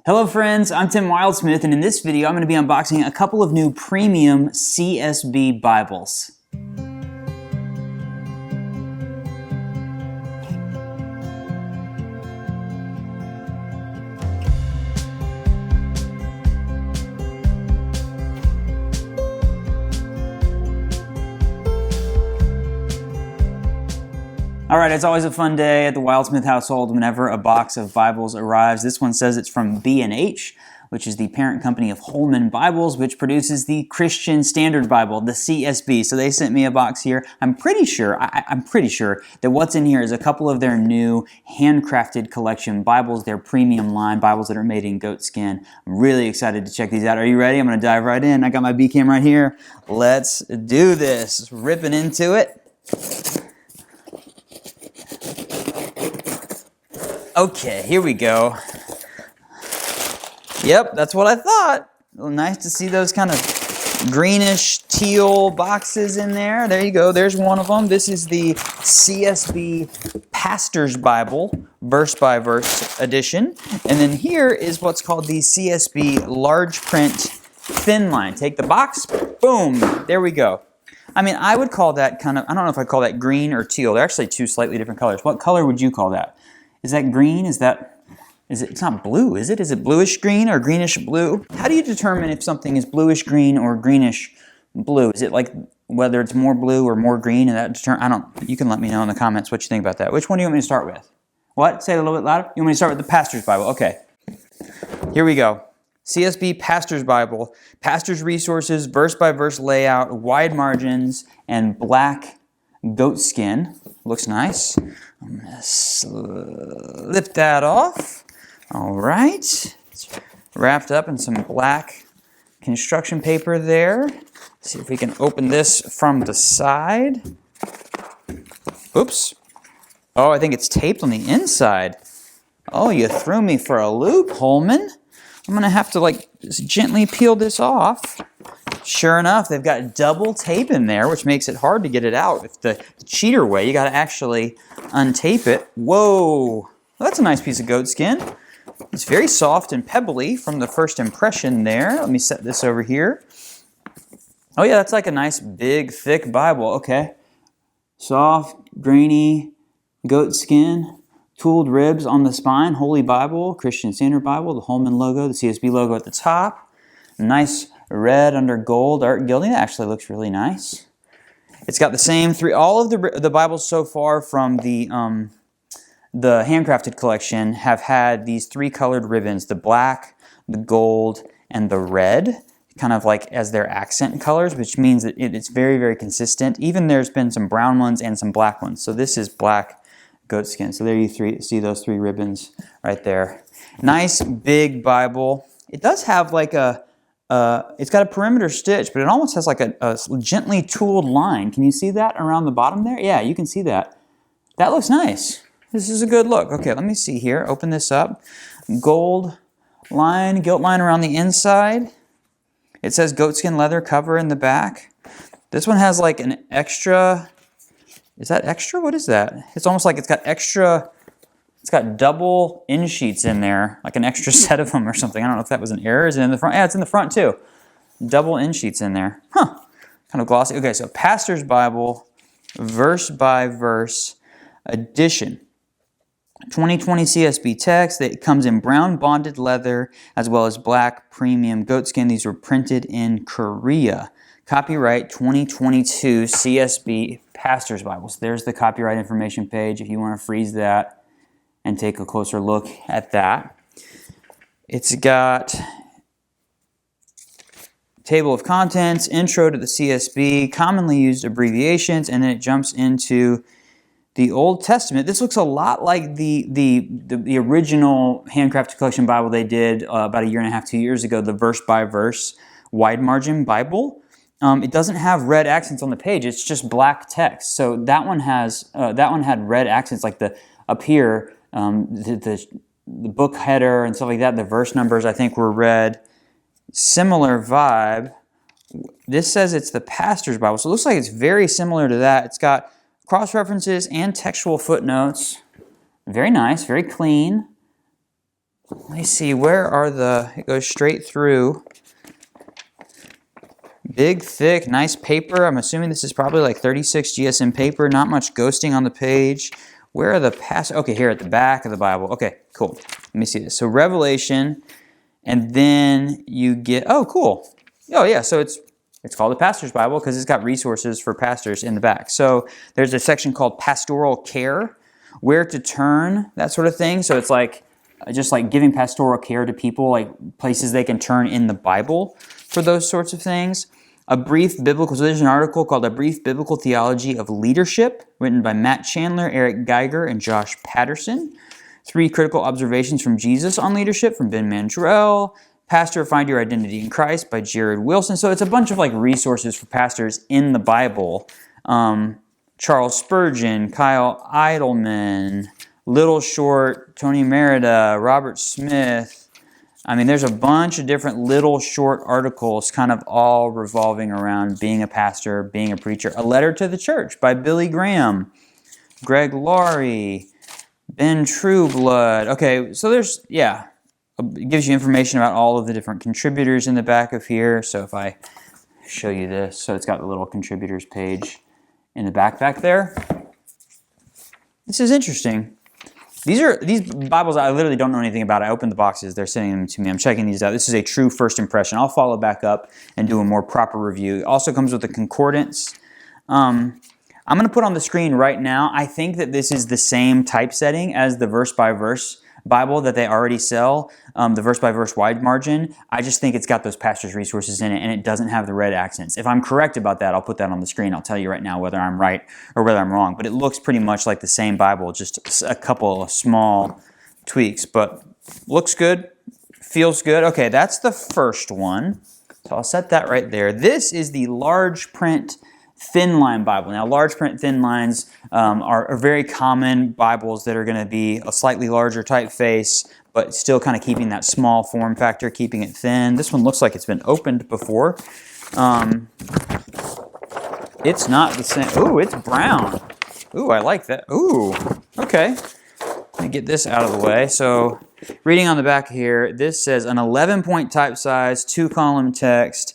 Hello friends, I'm Tim Wildsmith, and in this video I'm going to be unboxing a couple of new premium CSB Bibles. Alright, it's always a fun day at the Wildsmith household whenever a box of Bibles arrives. This one says it's from B&H, which is the parent company of Holman Bibles, which produces the Christian Standard Bible, the CSB. So they sent me a box here. I'm pretty sure that what's in here is a couple of their new handcrafted collection Bibles, their premium line Bibles that are made in goat skin. I'm really excited to check these out. Are you ready? I'm going to dive right in. I got my B-cam right here. Let's do this. Ripping into it. Okay, here we go. Yep, that's what I thought. Nice to see those kind of greenish teal boxes in there. There you go, there's one of them. This is the CSB Pastor's Bible, verse by verse edition. And then here is what's called the CSB large print Thinline. Take the box, boom, there we go. I mean, I would call that kind of, I don't know if I'd call that green or teal. They're actually two slightly different colors. What color would you call that? Is that green? Is it, it's not blue, is it? Is it bluish green or greenish blue? How do you determine if something is bluish green or greenish blue? Is it like whether it's more blue or more green? And that you can let me know in the comments what you think about that. Which one do you want me to start with? What? Say it a little bit louder. You want me to start with the Pastor's Bible? Okay. Here we go. CSB Pastor's Bible. Pastor's resources, verse by verse layout, wide margins, and black goat skin. Looks nice. I'm going to slip that off. All right. It's wrapped up in some black construction paper there. Let's see if we can open this from the side. Oops. Oh, I think it's taped on the inside. Oh, you threw me for a loop, Holman. I'm going to have to just gently peel this off. Sure enough, they've got double tape in there, which makes it hard to get it out. If the cheater way, you got to actually untape it. Whoa, well, that's a nice piece of goat skin. It's very soft and pebbly from the first impression there. Let me set this over here. Oh yeah, that's like a nice big thick Bible. Okay, soft, grainy goat skin, tooled ribs on the spine, Holy Bible, Christian Standard Bible, the Holman logo, the CSB logo at the top. Nice red under gold art gilding. That actually looks really nice. It's got the same three. All of the Bibles so far from the handcrafted collection have had these three colored ribbons: the black, the gold, and the red, kind of like as their accent colors, which means that it's very, very consistent. Even there's been some brown ones and some black ones. So this is black goat skin. So there you see those three ribbons right there. Nice big Bible. It does have like it's got a perimeter stitch, but it almost has like a gently tooled line. Can you see that around the bottom there? Yeah, you can see that. That looks nice. This is a good look. Okay, let me see here. Open this up. Gold line, gilt line around the inside. It says goatskin leather cover in the back. This one has like an extra, is that extra? What is that? It's almost like it's got extra, it's got double end sheets in there, like an extra set of them or something. I don't know if that was an error. Is it in the front? Yeah, it's in the front too. Double end sheets in there. Huh, kind of glossy. Okay, so Pastor's Bible, verse by verse edition. 2020 CSB text. It comes in brown bonded leather as well as black premium goatskin. These were printed in Korea. Copyright 2022 CSB Pastor's Bibles. There's the copyright information page if you want to freeze that and take a closer look at that. It's got table of contents, intro to the CSB, commonly used abbreviations, and then it jumps into the Old Testament. This looks a lot like the original handcrafted collection Bible they did about a year and a half, 2 years ago, the verse by verse wide margin Bible. It doesn't have red accents on the page; it's just black text. So that one had red accents, like up here. The book header and stuff like that, the verse numbers I think were red. Similar vibe. This says it's the Pastor's Bible, so it looks like it's very similar to that. It's got cross-references and textual footnotes. Very nice, very clean. let me see, where are it goes straight through. Big, thick, nice paper. I'm assuming this is probably like 36 GSM paper. Not much ghosting on the page. Where are the passages? Okay, here at the back of the Bible. Okay, cool. Let me see this. So Revelation, and then you get, oh, cool. Oh, yeah, so it's called the Pastor's Bible because it's got resources for pastors in the back. So there's a section called Pastoral Care, where to turn, that sort of thing. So it's like just like giving pastoral care to people, like places they can turn in the Bible for those sorts of things. A brief biblical, so there's an article called A Brief Biblical Theology of Leadership, written by Matt Chandler, Eric Geiger, and Josh Patterson. 3 Critical Observations from Jesus on Leadership from Ben Mandrell. Pastor, Find Your Identity in Christ by Jared Wilson. So it's a bunch of like resources for pastors in the Bible. Charles Spurgeon, Kyle Idleman, Little Short, Tony Merida, Robert Smith. I mean, there's a bunch of different little short articles kind of all revolving around being a pastor, being a preacher. A Letter to the Church by Billy Graham, Greg Laurie, Ben Trueblood. Okay, so there's, yeah, it gives you information about all of the different contributors in the back of here. So if I show you this, so it's got the little contributors page in the back there. This is interesting. These Bibles I literally don't know anything about. I opened the boxes. They're sending them to me. I'm checking these out. This is a true first impression. I'll follow back up and do a more proper review. It also comes with a concordance. I'm going to put on the screen right now. I think that this is the same typesetting as the verse-by-verse Bible that they already sell, the verse-by-verse wide margin. I just think it's got those pastor's resources in it, and it doesn't have the red accents. If I'm correct about that, I'll put that on the screen. I'll tell you right now whether I'm right or whether I'm wrong. But it looks pretty much like the same Bible, just a couple of small tweaks. But looks good, feels good. Okay, that's the first one. So I'll set that right there. This is the large print Thinline Bible. Now, large print Thinlines are very common Bibles that are going to be a slightly larger typeface, but still kind of keeping that small form factor, keeping it thin. This one looks like it's been opened before. It's not the same. Ooh, it's brown. Ooh, I like that. Ooh, okay. Let me get this out of the way. So, reading on the back here, this says an 11-point type size, 2-column text,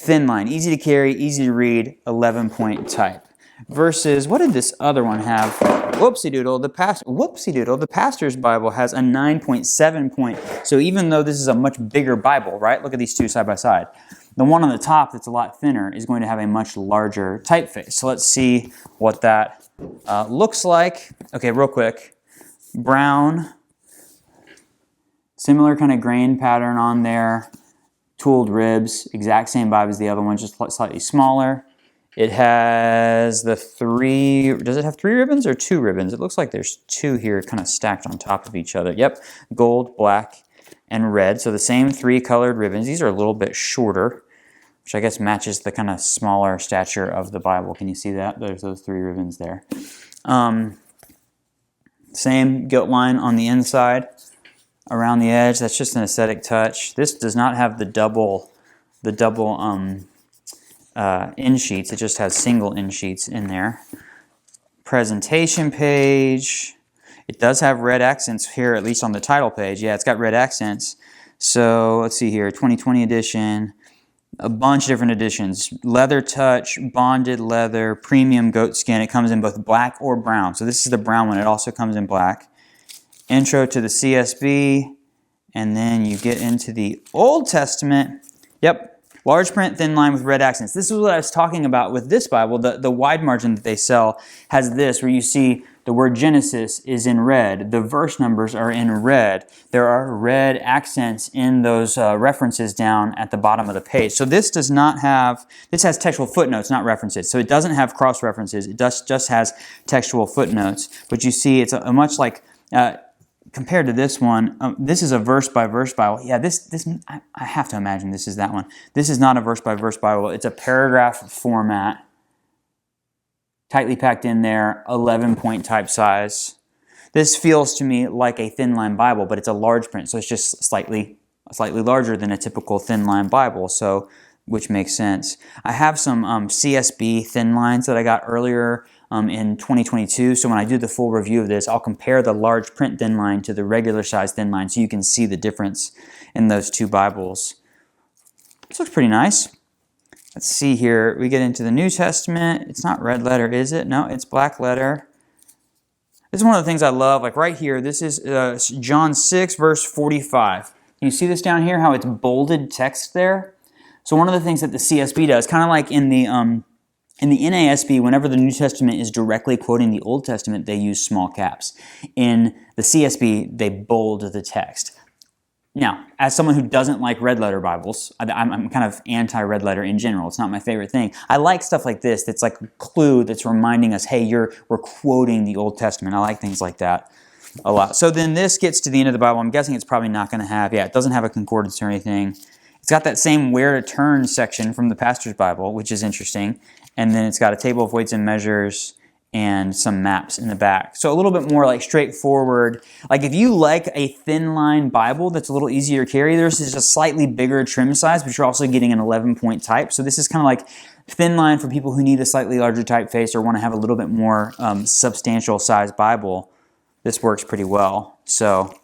Thinline, easy to carry, easy to read, 11-point type. Versus, what did this other one have? Whoopsie-doodle, the Pastor's Bible has a 9.7 point. So even though this is a much bigger Bible, right? Look at these two side by side. The one on the top that's a lot thinner is going to have a much larger typeface. So let's see what that looks like. Okay, real quick. Brown, similar kind of grain pattern on there. Tooled ribs, exact same vibe as the other one, just slightly smaller. It has does it have 3 ribbons or 2 ribbons? It looks like there's 2 here kind of stacked on top of each other. Yep, gold, black, and red. So the same 3 colored ribbons. These are a little bit shorter, which I guess matches the kind of smaller stature of the Bible. Can you see that? There's those 3 ribbons there. Same gilt line on the inside. Around the edge, that's just an aesthetic touch. This does not have the double end sheets. It just has single end sheets in there. Presentation page. It does have red accents here, at least on the title page. Yeah, it's got red accents. So let's see here, 2020 edition. A bunch of different editions. Leather touch, bonded leather, premium goat skin. It comes in both black or brown. So this is the brown one. It also comes in black. Intro to the CSB, and then you get into the Old Testament. Yep, large print, thin line with red accents. This is what I was talking about with this Bible. The wide margin that they sell has this, where you see the word Genesis is in red. The verse numbers are in red. There are red accents in those references down at the bottom of the page. So this does not have, this has textual footnotes, not references. So it doesn't have cross references. It just has textual footnotes. But you see, it's a much like, compared to this one, this is a verse-by-verse Bible. Yeah, I have to imagine this is that one. This is not a verse-by-verse Bible. It's a paragraph format, tightly packed in there, 11-point type size. This feels to me like a Thinline Bible, but it's a large print, so it's just slightly larger than a typical Thinline Bible, so which makes sense. I have some CSB Thinlines that I got earlier in 2022. So when I do the full review of this, I'll compare the large print Thinline to the regular size Thinline so you can see the difference in those two Bibles. This looks pretty nice. Let's see here. We get into the New Testament. It's not red letter, is it? No, it's black letter. This is one of the things I love. Like right here, this is John 6, verse 45. Can you see this down here, how it's bolded text there? So one of the things that the CSB does, kind of like in the NASB, whenever the New Testament is directly quoting the Old Testament, they use small caps. In the CSB, they bold the text. Now, as someone who doesn't like red letter Bibles, I'm kind of anti-red letter in general. It's not my favorite thing. I like stuff like this that's like a clue that's reminding us, hey, we're quoting the Old Testament. I like things like that a lot. So then this gets to the end of the Bible. I'm guessing it's probably not going to have, it doesn't have a concordance or anything. It's got that same where to turn section from the Pastor's Bible, which is interesting. And then it's got a table of weights and measures and some maps in the back. So a little bit more like straightforward. Like if you like a Thinline Bible that's a little easier to carry, this is a slightly bigger trim size, but you're also getting an 11-point type. So this is kind of like Thinline for people who need a slightly larger typeface or want to have a little bit more substantial size Bible. This works pretty well. So,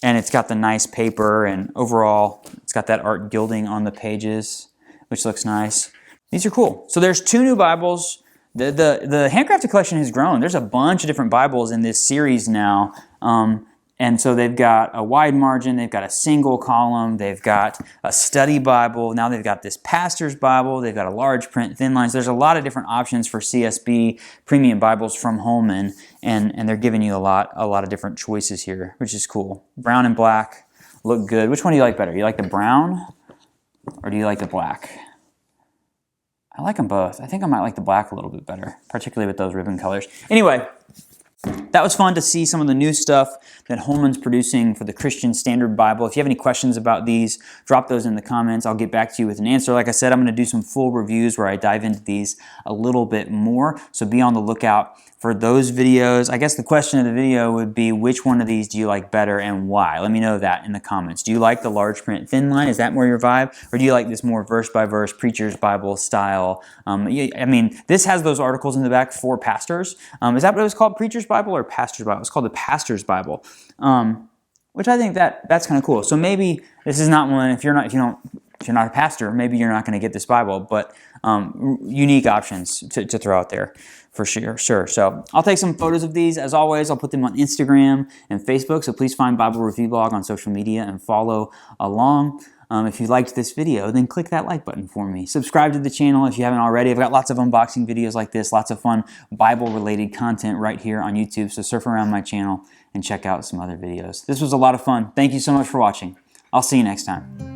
and it's got the nice paper, and overall it's got that art gilding on the pages, which looks nice. These are cool. So there's 2 new Bibles. The handcrafted collection has grown. There's a bunch of different Bibles in this series now. And so they've got a wide margin, they've got a single column, they've got a study Bible, now they've got this pastor's Bible, they've got a large print Thinline. So there's a lot of different options for CSB premium Bibles from Holman, and they're giving you a lot of different choices here, which is cool. Brown and black look good. Which one do you like better? You like the brown or do you like the black? I like them both. I think I might like the black a little bit better, particularly with those ribbon colors. Anyway, that was fun to see some of the new stuff that Holman's producing for the Christian Standard Bible. If you have any questions about these, drop those in the comments. I'll get back to you with an answer. Like I said, I'm going to do some full reviews where I dive into these a little bit more, so be on the lookout for those videos. I guess the question of the video would be, which one of these do you like better and why? Let me know that in the comments. Do you like the large print Thinline? Is that more your vibe? Or do you like this more verse-by-verse Preacher's Bible style? I mean, this has those articles in the back for pastors. Is that what it was called, Preacher's Bible or Pastor's Bible? It's called the Pastor's Bible, which I think that's kind of cool. So maybe this is not one, if you're not a pastor, maybe you're not going to get this Bible, but unique options to throw out there for sure. So I'll take some photos of these. As always, I'll put them on Instagram and Facebook, so please find Bible Review Blog on social media and follow along. If you liked this video, then click that like button for me. Subscribe to the channel if you haven't already. I've got lots of unboxing videos like this, lots of fun Bible-related content right here on YouTube, so surf around my channel and check out some other videos. This was a lot of fun. Thank you so much for watching. I'll see you next time.